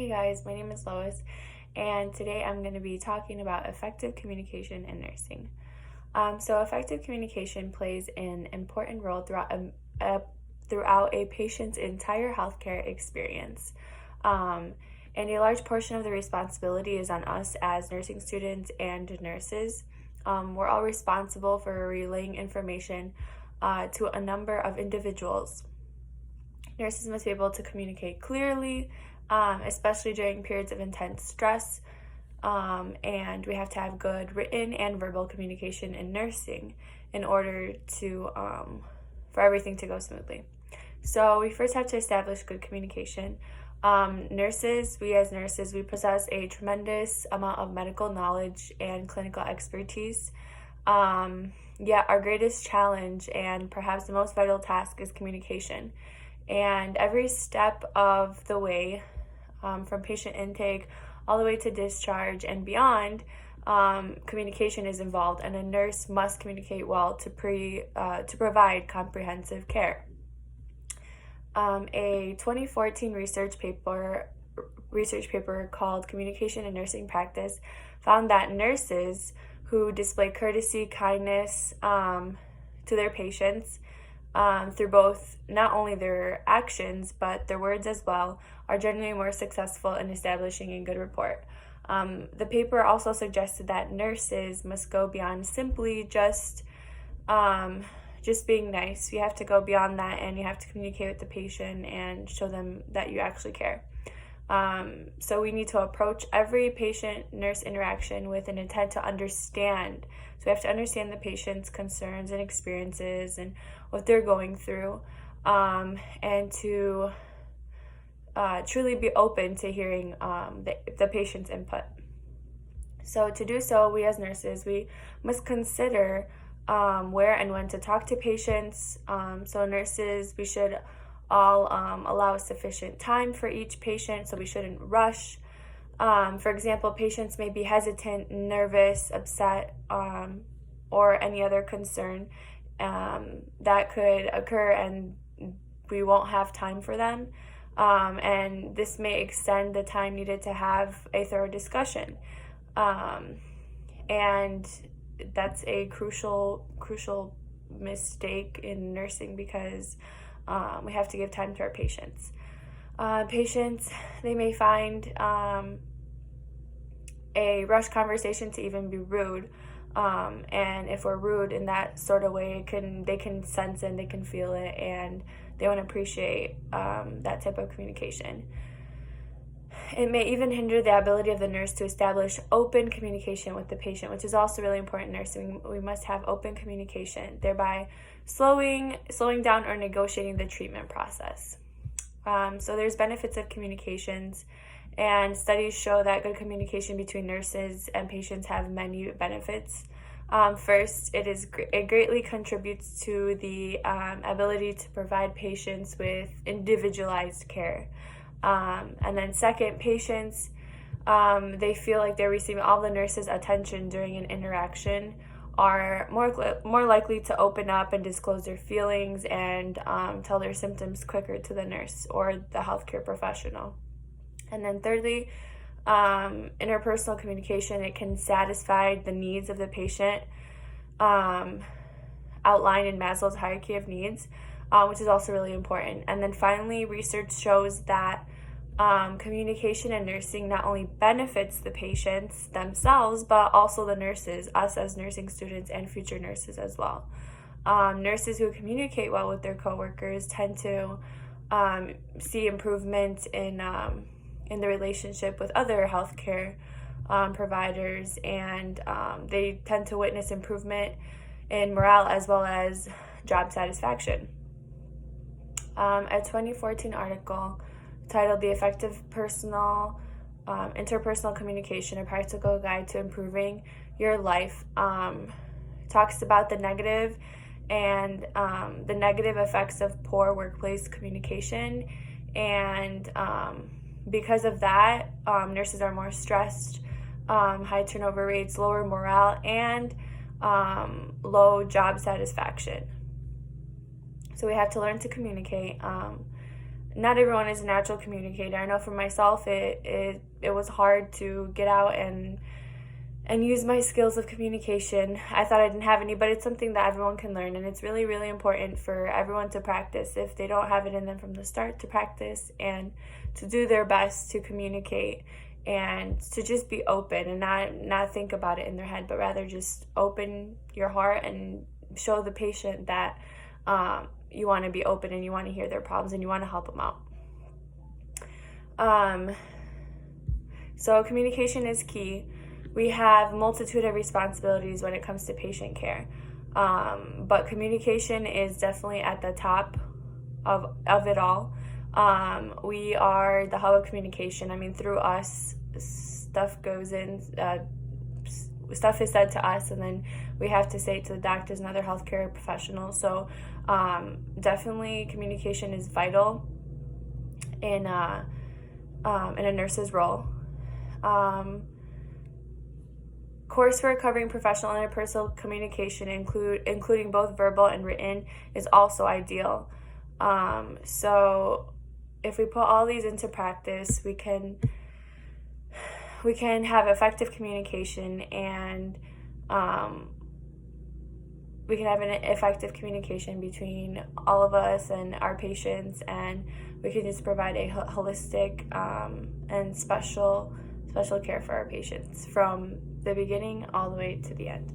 Hey guys, my name is Lois, and today I'm going to be talking about effective communication in nursing. Effective communication plays an important role throughout a patient's entire healthcare experience. Um, and a large portion of the responsibility is on us as nursing students and nurses. We're all responsible for relaying information to a number of individuals. Nurses must be able to communicate clearly, especially during periods of intense stress. And we have to have good written and verbal communication in nursing in order to for everything to go smoothly. So we first have to establish good communication. We as nurses, we possess a tremendous amount of medical knowledge and clinical expertise. Yet our greatest challenge and perhaps the most vital task is communication. And every step of the way, from patient intake all the way to discharge and beyond, communication is involved, and a nurse must communicate well to provide comprehensive care. A 2014 research paper called Communication in Nursing Practice found that nurses who display courtesy, kindness to their patients through both not only their actions but their words as well, are generally more successful in establishing a good rapport. The paper also suggested that nurses must go beyond simply just being nice. You have to go beyond that, and you have to communicate with the patient and show them that you actually care. So we need to approach every patient-nurse interaction with an intent to understand. So we have to understand the patient's concerns and experiences and what they're going through, and to truly be open to hearing the patient's input. So to do so, we as nurses, we must consider where and when to talk to patients. So nurses, we should all allow sufficient time for each patient, so we shouldn't rush. For example, patients may be hesitant, nervous, upset, or any other concern that could occur, and we won't have time for them. And this may extend the time needed to have a thorough discussion. And that's a crucial mistake in nursing, because we have to give time to our patients. Patients, they may find a rushed conversation to even be rude. And if we're rude in that sort of way, they can sense it, they can feel it, and they won't appreciate that type of communication. It may even hinder the ability of the nurse to establish open communication with the patient, which is also really important in nursing. We must have open communication, thereby slowing down or negotiating the treatment process. So there's benefits of communications, and studies show that good communication between nurses and patients have many benefits. First, it greatly contributes to the ability to provide patients with individualized care. And then second, patients, they feel like they're receiving all the nurse's attention during an interaction, are more likely to open up and disclose their feelings and tell their symptoms quicker to the nurse or the healthcare professional. And then thirdly, interpersonal communication, it can satisfy the needs of the patient outlined in Maslow's hierarchy of needs, which is also really important. And then finally, research shows that communication in nursing not only benefits the patients themselves, but also the nurses, us as nursing students and future nurses as well. Nurses who communicate well with their coworkers tend to see improvement in the relationship with other healthcare providers, and they tend to witness improvement in morale as well as job satisfaction. A 2014 article titled "The Effective Interpersonal Communication: A Practical Guide to Improving Your Life" talks about the negative effects of poor workplace communication, and because of that, nurses are more stressed, high turnover rates, lower morale, and low job satisfaction. So we have to learn to communicate. not everyone is a natural communicator. I know for myself, it was hard to get out and use my skills of communication. I thought I didn't have any, but it's something that everyone can learn, and it's really, really important for everyone to practice if they don't have it in them from the start, to practice and to do their best to communicate and to just be open and not think about it in their head, but rather just open your heart and show the patient that you want to be open and you want to hear their problems and you want to help them out. So communication is key. We have a multitude of responsibilities when it comes to patient care, but communication is definitely at the top of it all. We are the hub of communication. I mean, through us, stuff goes in, stuff is said to us, and then we have to say it to the doctors and other healthcare professionals. So definitely communication is vital in a nurse's role. Coursework covering professional and interpersonal communication, including both verbal and written, is also ideal. So if we put all these into practice, we can have effective communication, and we can have an effective communication between all of us and our patients, and we can just provide a holistic and special care for our patients from the beginning all the way to the end.